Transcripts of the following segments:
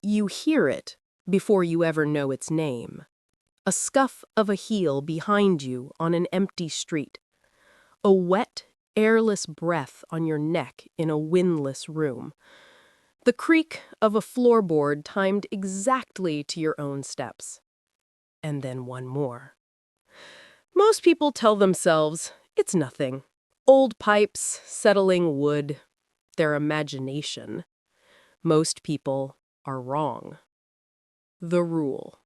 You hear it before you ever know its name. A scuff of a heel behind you on an empty street. A wet, airless breath on your neck in a windless room. The creak of a floorboard timed exactly to your own steps. And then one more. Most people tell themselves it's nothing. Old pipes, settling wood, their imagination. Most people are wrong. The rule.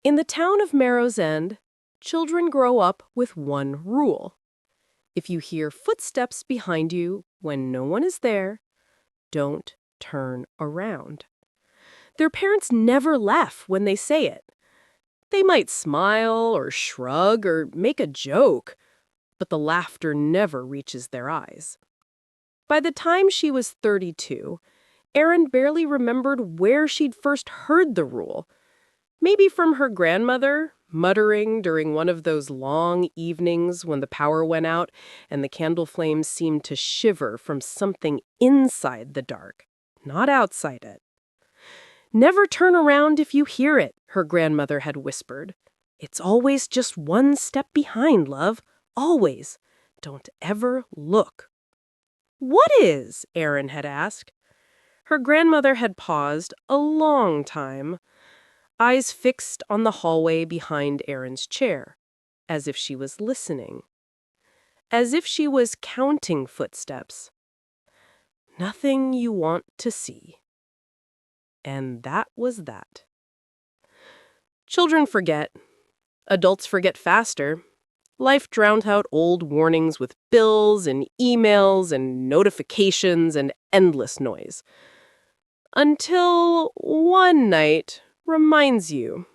In the town of Marrow's End, children grow up with one rule. If you hear footsteps behind you when no one is there, don't turn around. Their parents never laugh when they say it. They might smile or shrug or make a joke, but the laughter never reaches their eyes. By the time she was 32, Erin barely remembered where she'd first heard the rule. Maybe from her grandmother, muttering during one of those long evenings when the power went out and the candle flames seemed to shiver from something inside the dark, not outside it. "Never turn around if you hear it," her grandmother had whispered. "It's always just one step behind, love. Always. Don't ever look." "What is?" Erin had asked. Her grandmother had paused a long time, eyes fixed on the hallway behind Erin's chair, as if she was listening. As if she was counting footsteps. Nothing you want to see. And that was that. Children forget. Adults forget faster. Life drowned out old warnings with bills and emails and notifications and endless noise. Until one night reminds you.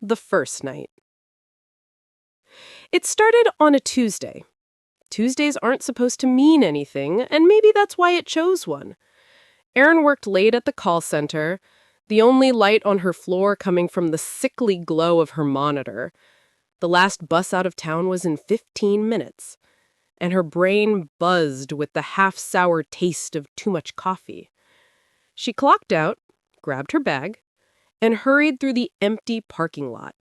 The first night. It started on a Tuesday. Tuesdays aren't supposed to mean anything, and maybe that's why it chose one. Erin worked late at the call center, the only light on her floor coming from the sickly glow of her monitor. The last bus out of town was in 15 minutes, and her brain buzzed with the half-sour taste of too much coffee. She clocked out, grabbed her bag, and hurried through the empty parking lot.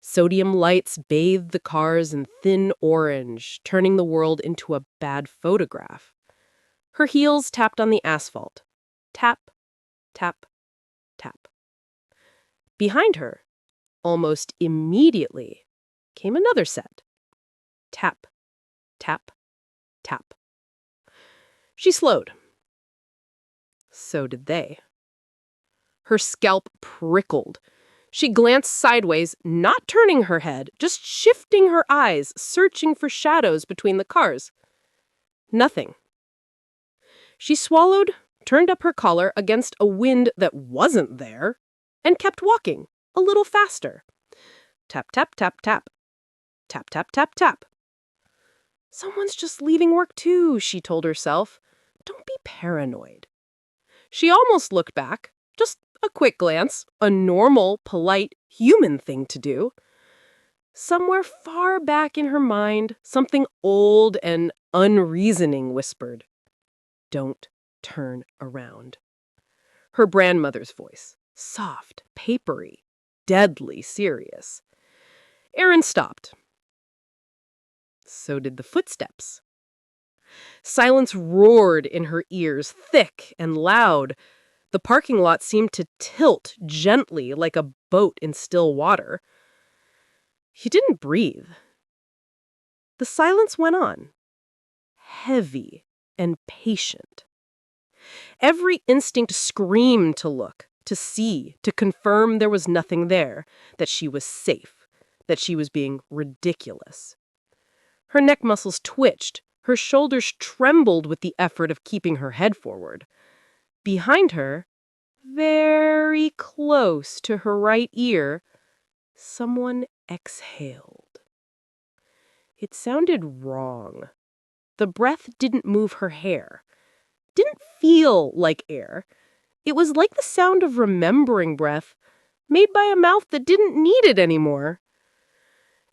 Sodium lights bathed the cars in thin orange, turning the world into a bad photograph. Her heels tapped on the asphalt. Tap, tap, tap. Behind her, almost immediately, came another set. Tap, tap, tap. She slowed. So did they. Her scalp prickled. She glanced sideways, not turning her head, just shifting her eyes, searching for shadows between the cars. Nothing. She swallowed, turned up her collar against a wind that wasn't there, and kept walking, a little faster. Tap, tap, tap, tap. Tap, tap, tap, tap. Someone's just leaving work too, she told herself. Don't be paranoid. She almost looked back, just a quick glance, a normal, polite, human thing to do. Somewhere far back in her mind, something old and unreasoning whispered, "Don't turn around." Her grandmother's voice, soft, papery, deadly serious. Erin stopped. So did the footsteps. Silence roared in her ears, thick and loud. The parking lot seemed to tilt gently like a boat in still water. He didn't breathe. The silence went on, heavy and patient. Every instinct screamed to look, to see, to confirm there was nothing there, that she was safe, that she was being ridiculous. Her neck muscles twitched, her shoulders trembled with the effort of keeping her head forward. Behind her, very close to her right ear, someone exhaled. It sounded wrong. The breath didn't move her hair. Didn't feel like air. It was like the sound of remembering breath, made by a mouth that didn't need it anymore.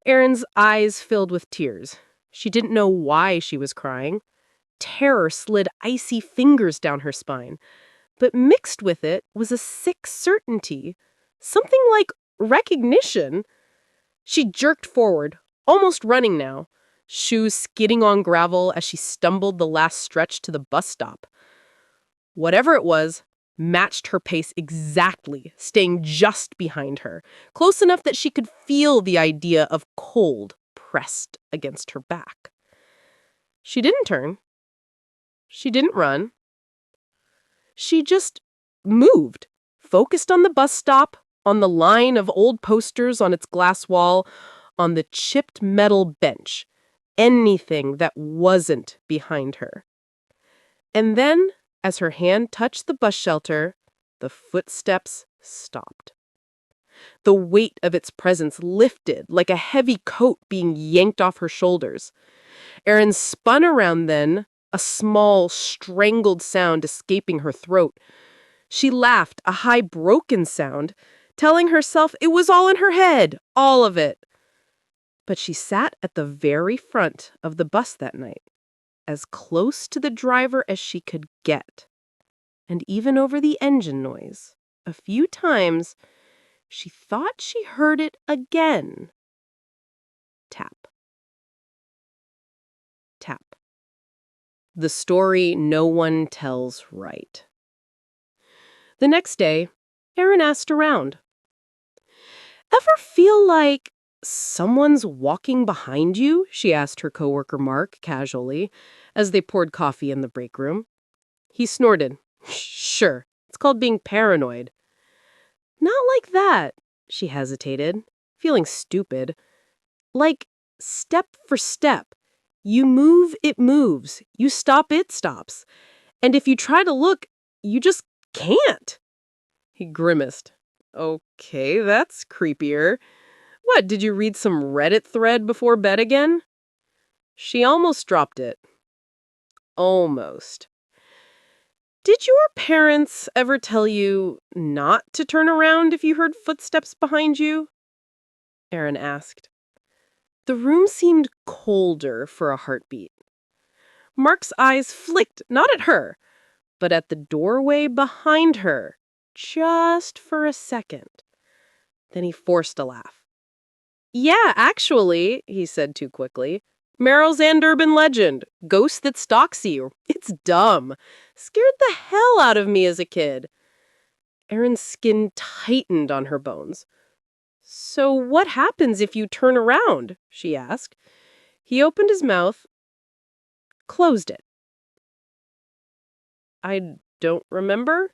Erin's eyes filled with tears. She didn't know why she was crying. Terror slid icy fingers down her spine. But mixed with it was a sick certainty, something like recognition. She jerked forward, almost running now, shoes skidding on gravel as she stumbled the last stretch to the bus stop. Whatever it was, matched her pace exactly, staying just behind her, close enough that she could feel the idea of cold pressed against her back. She didn't turn. She didn't run. She just moved, focused on the bus stop, on the line of old posters on its glass wall, on the chipped metal bench, anything that wasn't behind her. And then, as her hand touched the bus shelter, the footsteps stopped. The weight of its presence lifted like a heavy coat being yanked off her shoulders. Erin spun around then, a small, strangled sound escaping her throat. She laughed, a high, broken sound, telling herself it was all in her head, all of it. But she sat at the very front of the bus that night, as close to the driver as she could get. And even over the engine noise, a few times, she thought she heard it again. Tap. Tap. The story no one tells right. The next day, Erin asked around. Ever feel like someone's walking behind you? She asked her coworker Mark casually, as they poured coffee in the break room. He snorted. Sure, it's called being paranoid. Not like that, she hesitated, feeling stupid. Like step for step. You move, it moves. You stop, it stops. And if you try to look, you just can't. He grimaced. Okay, that's creepier. What, did you read some Reddit thread before bed again? She almost dropped it. Almost. Did your parents ever tell you not to turn around if you heard footsteps behind you? Erin asked. The room seemed colder for a heartbeat. Mark's eyes flicked, not at her, but at the doorway behind her, just for a second. Then he forced a laugh. Yeah, actually, he said too quickly. Marrow's and urban legend. Ghost that stalks you. It's dumb. Scared the hell out of me as a kid. Erin's skin tightened on her bones. So what happens if you turn around? She asked. He opened his mouth, closed it. I don't remember,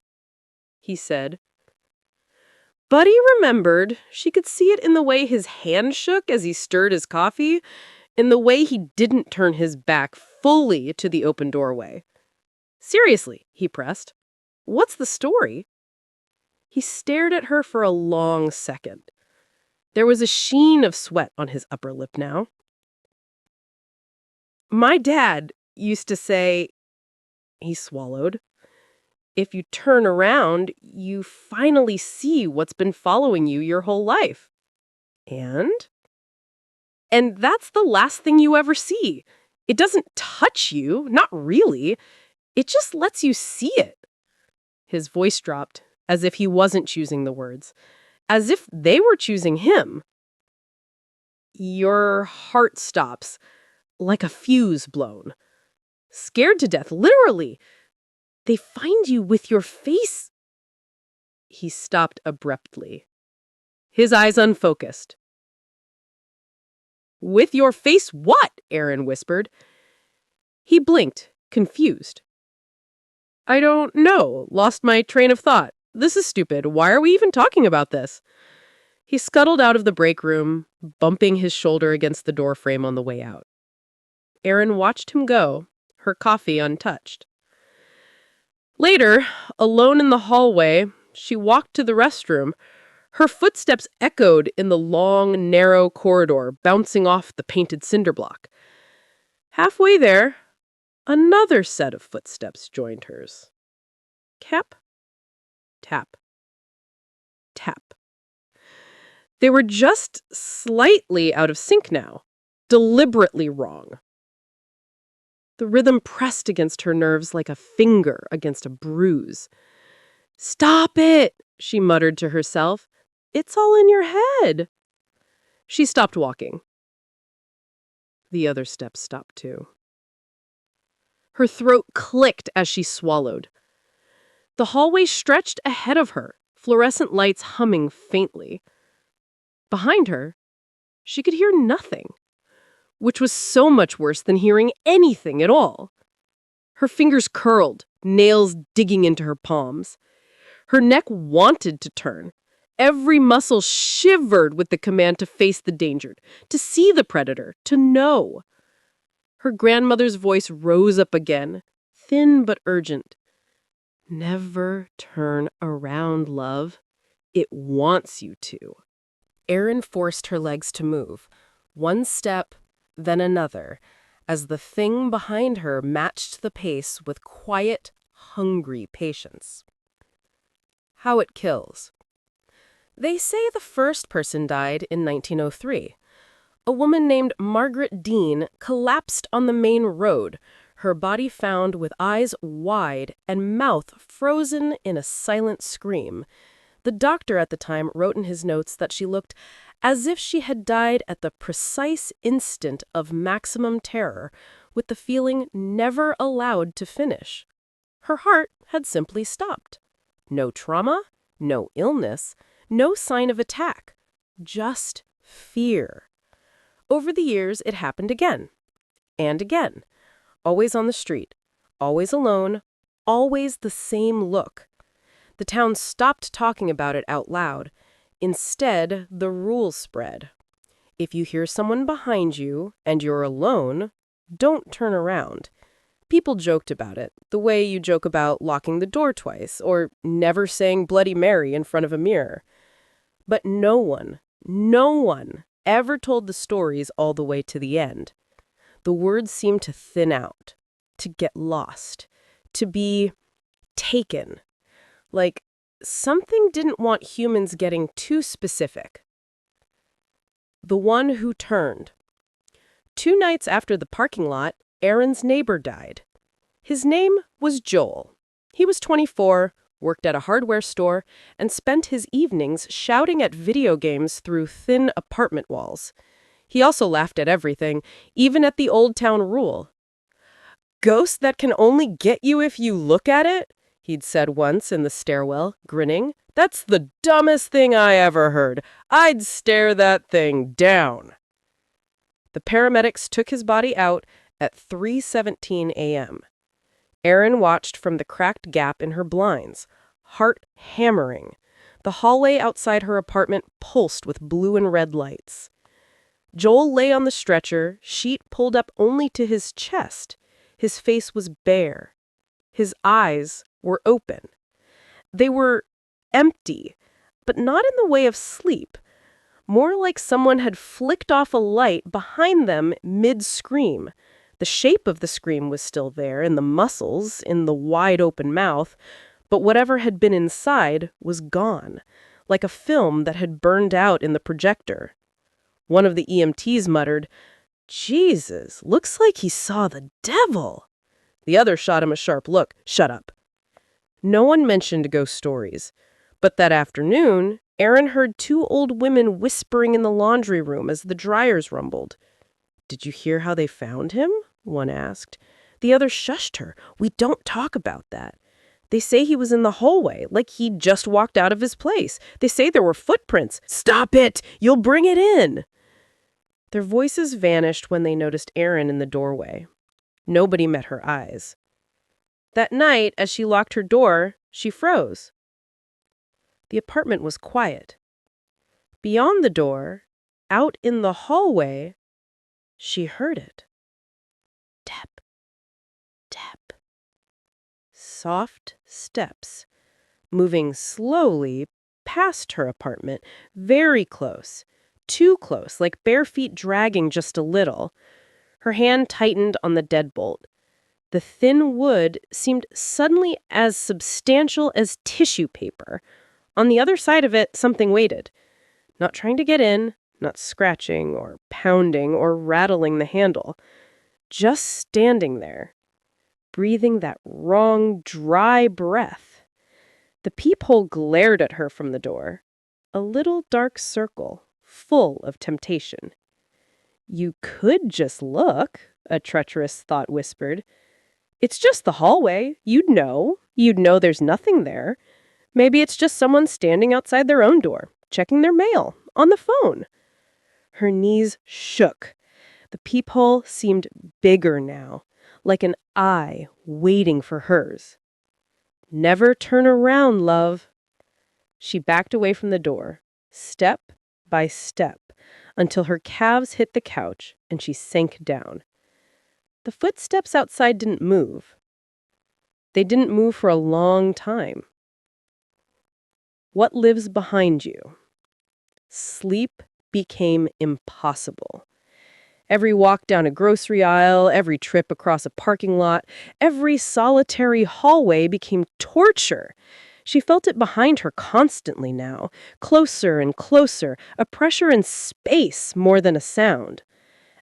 he said. Buddy remembered. She could see it in the way his hand shook as he stirred his coffee, in the way he didn't turn his back fully to the open doorway. Seriously, he pressed. What's the story? He stared at her for a long second. There was a sheen of sweat on his upper lip now. My dad used to say, he swallowed, if you turn around, you finally see what's been following you your whole life. And that's the last thing you ever see. It doesn't touch you, not really. It just lets you see it. His voice dropped, as if he wasn't choosing the words, as if they were choosing him. Your heart stops, like a fuse blown. Scared to death, literally. They find you with your face. He stopped abruptly, his eyes unfocused. With your face what? Erin whispered. He blinked, confused. I don't know. Lost my train of thought. This is stupid. Why are we even talking about this? He scuttled out of the break room, bumping his shoulder against the door frame on the way out. Erin watched him go, her coffee untouched. Later, alone in the hallway, she walked to the restroom. Her footsteps echoed in the long, narrow corridor, bouncing off the painted cinder block. Halfway there, another set of footsteps joined hers. Tap, tap, tap. They were just slightly out of sync now, deliberately wrong. The rhythm pressed against her nerves like a finger against a bruise. "Stop it," she muttered to herself. "It's all in your head." She stopped walking. The other steps stopped too. Her throat clicked as she swallowed. The hallway stretched ahead of her, fluorescent lights humming faintly. Behind her, she could hear nothing, which was so much worse than hearing anything at all. Her fingers curled, nails digging into her palms. Her neck wanted to turn. Every muscle shivered with the command to face the danger, to see the predator, to know. Her grandmother's voice rose up again, thin but urgent. "Never turn around, love. It wants you to." Erin forced her legs to move, one step, then another, as the thing behind her matched the pace with quiet, hungry patience. How it kills. They say the first person died in 1903. A woman named Margaret Dean collapsed on the main road, her body found with eyes wide and mouth frozen in a silent scream. The doctor at the time wrote in his notes that she looked as if she had died at the precise instant of maximum terror, with the feeling never allowed to finish. Her heart had simply stopped. No trauma, no illness, no sign of attack, just fear. Over the years, it happened again and again, always on the street, always alone, always the same look. The town stopped talking about it out loud. Instead, the rules spread. If you hear someone behind you and you're alone, don't turn around. People joked about it, the way you joke about locking the door twice or never saying Bloody Mary in front of a mirror. But no one ever told the stories all the way to the end. The words seemed to thin out, to get lost, to be taken. Like something didn't want humans getting too specific. The one who turned. 2 nights after the parking lot, Erin's neighbor died. His name was Joel. He was 24, worked at a hardware store, and spent his evenings shouting at video games through thin apartment walls. He also laughed at everything, even at the Old Town rule. "Ghost that can only get you if you look at it?" he'd said once in the stairwell, grinning. "That's the dumbest thing I ever heard. I'd stare that thing down." The paramedics took his body out at 3:17 a.m. Erin watched from the cracked gap in her blinds, heart hammering. The hallway outside her apartment pulsed with blue and red lights. Joel lay on the stretcher, sheet pulled up only to his chest. His face was bare. His eyes were open. They were empty, but not in the way of sleep. More like someone had flicked off a light behind them mid-scream. The shape of the scream was still there, in the muscles, in the wide-open mouth, but whatever had been inside was gone, like a film that had burned out in the projector. One of the EMTs muttered, "Jesus, looks like he saw the devil." The other shot him a sharp look. "Shut up." No one mentioned ghost stories, but that afternoon, Erin heard 2 old women whispering in the laundry room as the dryers rumbled. "Did you hear how they found him?" one asked. The other shushed her. "We don't talk about that. They say he was in the hallway, like he'd just walked out of his place. They say there were footprints." "Stop it! You'll bring it in!" Their voices vanished when they noticed Erin in the doorway. Nobody met her eyes. That night, as she locked her door, she froze. The apartment was quiet. Beyond the door, out in the hallway, she heard it. Tap, tap. Soft steps, moving slowly past her apartment, very close, too close, like bare feet dragging just a little. Her hand tightened on the deadbolt. The thin wood seemed suddenly as substantial as tissue paper. On the other side of it, something waited. Not trying to get in, not scratching or pounding or rattling the handle. Just standing there, breathing that wrong, dry breath. The peephole glared at her from the door, a little dark circle, full of temptation. You could just look, a treacherous thought whispered. It's just the hallway. You'd know. You'd know there's nothing there. Maybe it's just someone standing outside their own door, checking their mail, on the phone. Her knees shook. The peephole seemed bigger now, like an eye waiting for hers. Never turn around, love. She backed away from the door, step by step, until her calves hit the couch and she sank down. The footsteps outside didn't move. They didn't move for a long time. What lives behind you? Sleep became impossible. Every walk down a grocery aisle, every trip across a parking lot, every solitary hallway became torture. She felt it behind her constantly now, closer and closer, a pressure in space more than a sound.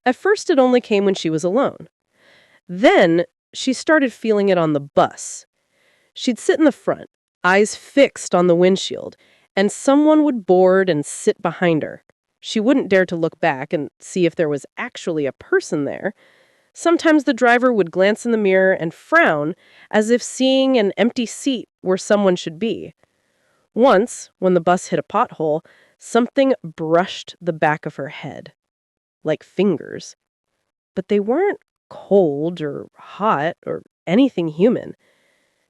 At first it only came when she was alone. Then she started feeling it on the bus. She'd sit in the front, eyes fixed on the windshield, and someone would board and sit behind her. She wouldn't dare to look back and see if there was actually a person there. Sometimes the driver would glance in the mirror and frown, as if seeing an empty seat where someone should be. Once, when the bus hit a pothole, something brushed the back of her head, like fingers. But they weren't cold or hot or anything human.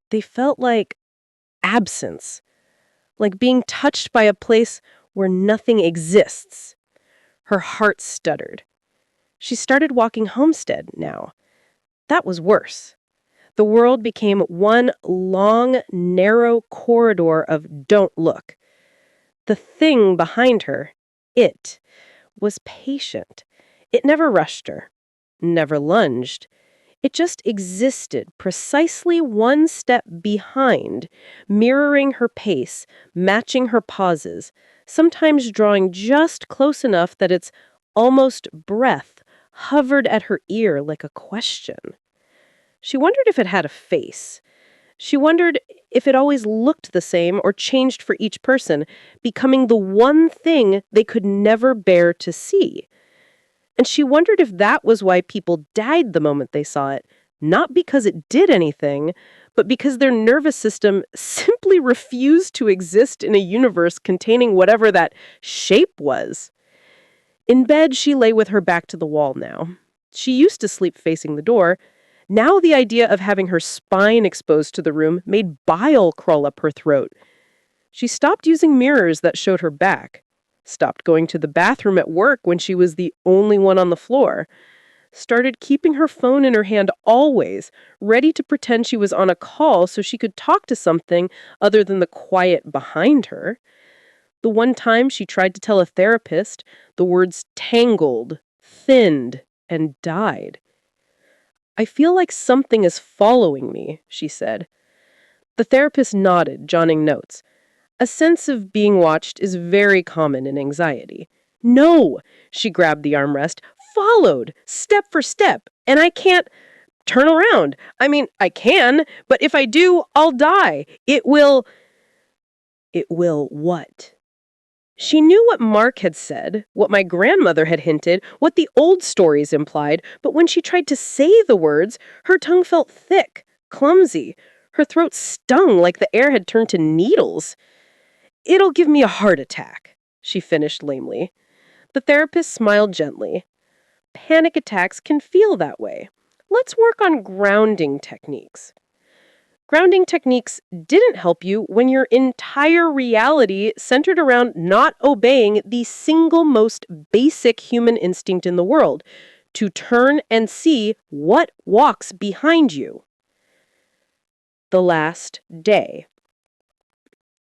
They felt like absence, like being touched by a place where nothing exists. Her heart stuttered. She started walking Homestead now. That was worse. The world became one long, narrow corridor of don't look. The thing behind her, it, was patient. It never rushed her, never lunged. It just existed precisely one step behind, mirroring her pace, matching her pauses, sometimes drawing just close enough that its almost breath hovered at her ear like a question. She wondered if it had a face. She wondered if it always looked the same or changed for each person, becoming the one thing they could never bear to see. And she wondered if that was why people died the moment they saw it, not because it did anything, but because their nervous system simply refused to exist in a universe containing whatever that shape was. In bed, she lay with her back to the wall now. She used to sleep facing the door. Now the idea of having her spine exposed to the room made bile crawl up her throat. She stopped using mirrors that showed her back. Stopped going to the bathroom at work when she was the only one on the floor. Started keeping her phone in her hand always, ready to pretend she was on a call so she could talk to something other than the quiet behind her. The one time she tried to tell a therapist, the words tangled, thinned, and died. I feel like something is following me, she said. The therapist nodded, jotting notes. A sense of being watched is very common in anxiety. No, she grabbed the armrest, followed, step for step, and I can't turn around. I mean, I can, but if I do, I'll die. It will what? She knew what Mark had said, what my grandmother had hinted, what the old stories implied, but when she tried to say the words, her tongue felt thick, clumsy. Her throat stung like the air had turned to needles. It'll give me a heart attack, she finished lamely. The therapist smiled gently. Panic attacks can feel that way. Let's work on grounding techniques. Grounding techniques didn't help you when your entire reality centered around not obeying the single most basic human instinct in the world, to turn and see what walks behind you. The last day.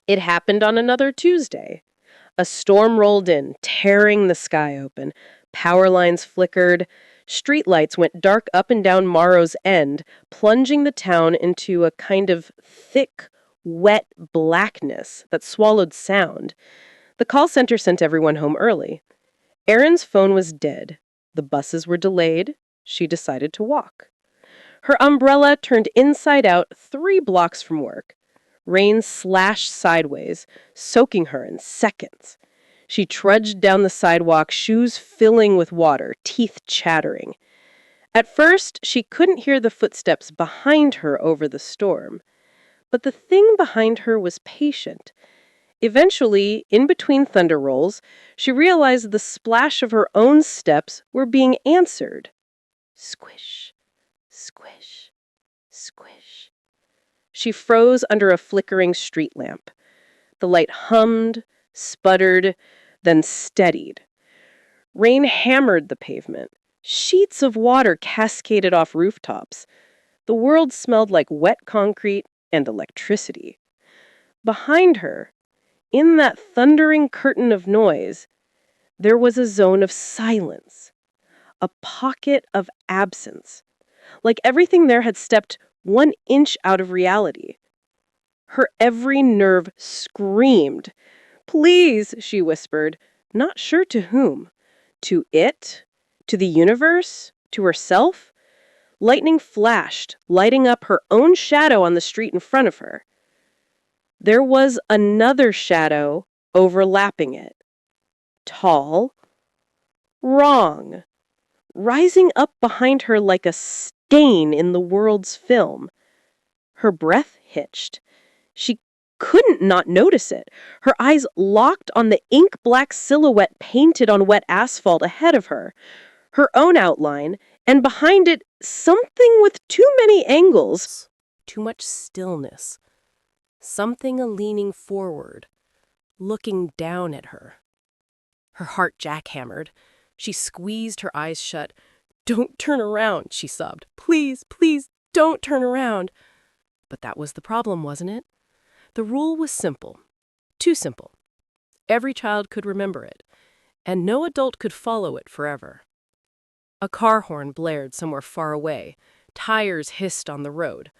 It happened on another Tuesday. A storm rolled in, tearing the sky open. Power lines flickered. Streetlights went dark up and down Marrow's end, plunging the town into a kind of thick, wet blackness that swallowed sound. The call center sent everyone home early. Erin's phone was dead. The buses were delayed. She decided to walk. Her umbrella turned inside out 3 blocks from work. Rain slashed sideways, soaking her in seconds. She trudged down the sidewalk, shoes filling with water, teeth chattering. At first, she couldn't hear the footsteps behind her over the storm. But the thing behind her was patient. Eventually, in between thunder rolls, she realized the splash of her own steps were being answered. Squish, squish, squish. She froze under a flickering street lamp. The light hummed, sputtered, then steadied. Rain hammered the pavement. Sheets of water cascaded off rooftops. The world smelled like wet concrete and electricity. Behind her, in that thundering curtain of noise, there was a zone of silence, a pocket of absence, like everything there had stepped 1 inch out of reality. Her every nerve screamed. "Please," she whispered, not sure to whom. To it? To the universe? To herself? Lightning flashed, lighting up her own shadow on the street in front of her. There was another shadow overlapping it. Tall. Wrong. Rising up behind her like a stain in the world's film. Her breath hitched. She couldn't not notice it. Her eyes locked on the ink-black silhouette painted on wet asphalt ahead of her. Her own outline, and behind it, something with too many angles. Too much stillness. Something leaning forward, looking down at her. Her heart jackhammered. She squeezed her eyes shut. "Don't turn around," she sobbed. "Please, please, don't turn around." But that was the problem, wasn't it? The rule was simple. Too simple. Every child could remember it, and no adult could follow it forever. A car horn blared somewhere far away. Tires hissed on the road.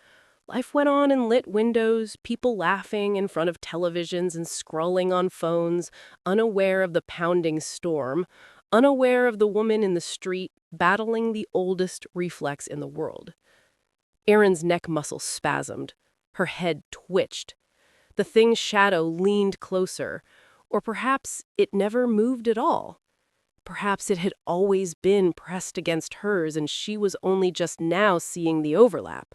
Life went on in lit windows, people laughing in front of televisions and scrolling on phones, unaware of the pounding storm, unaware of the woman in the street battling the oldest reflex in the world. Erin's neck muscle spasmed. Her head twitched. The thing's shadow leaned closer, or perhaps it never moved at all. Perhaps it had always been pressed against hers and she was only just now seeing the overlap.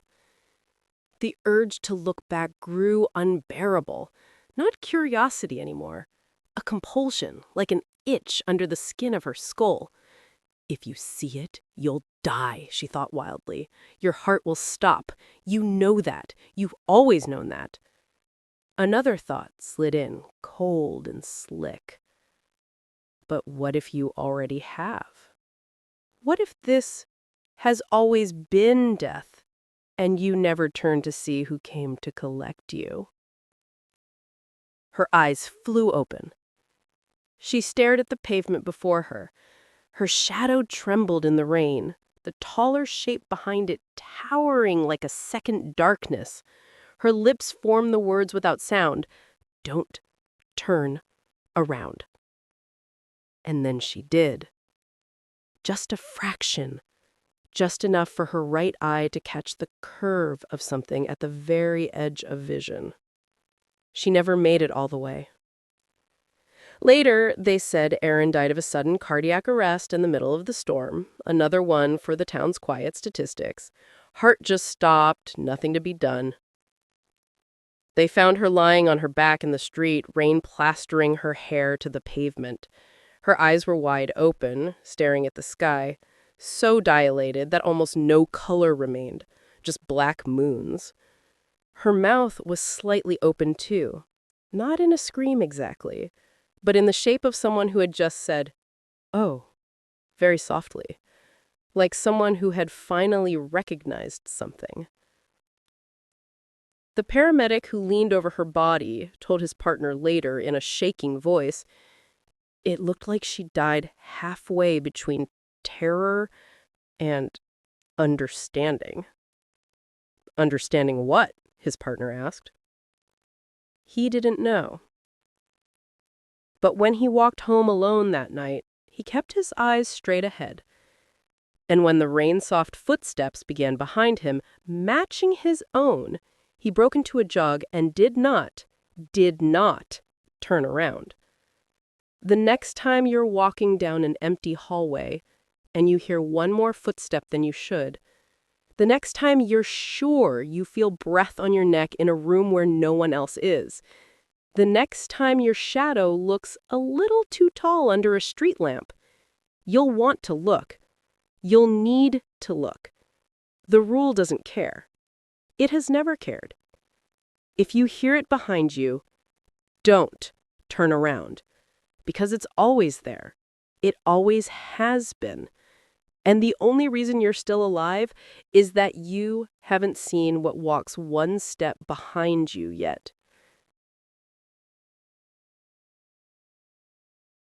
The urge to look back grew unbearable. Not curiosity anymore. A compulsion, like an itch under the skin of her skull. "If you see it, you'll die," she thought wildly. "Your heart will stop. You know that. You've always known that." Another thought slid in, cold and slick. But what if you already have? What if this has always been death, and you never turned to see who came to collect you? Her eyes flew open. She stared at the pavement before her. Her shadow trembled in the rain, the taller shape behind it towering like a second darkness. Her lips formed the words without sound. "Don't turn around." And then she did. Just a fraction. Just enough for her right eye to catch the curve of something at the very edge of vision. She never made it all the way. Later, they said Erin died of a sudden cardiac arrest in the middle of the storm, another one for the town's quiet statistics. Heart just stopped, nothing to be done. They found her lying on her back in the street, rain plastering her hair to the pavement. Her eyes were wide open, staring at the sky, so dilated that almost no color remained, just black moons. Her mouth was slightly open too, not in a scream exactly, but in the shape of someone who had just said, "Oh," very softly, like someone who had finally recognized something. The paramedic who leaned over her body told his partner later in a shaking voice, "It looked like she died halfway between terror and understanding." "Understanding what?" his partner asked. He didn't know. But when he walked home alone that night, he kept his eyes straight ahead. And when the rain-soft footsteps began behind him, matching his own, He broke into a jog and did not turn around. The next time you're walking down an empty hallway and you hear one more footstep than you should, the next time you're sure you feel breath on your neck in a room where no one else is, the next time your shadow looks a little too tall under a street lamp, you'll want to look. You'll need to look. The rule doesn't care. It has never cared. If you hear it behind you, don't turn around, because it's always there. It always has been. And the only reason you're still alive is that you haven't seen what walks one step behind you yet.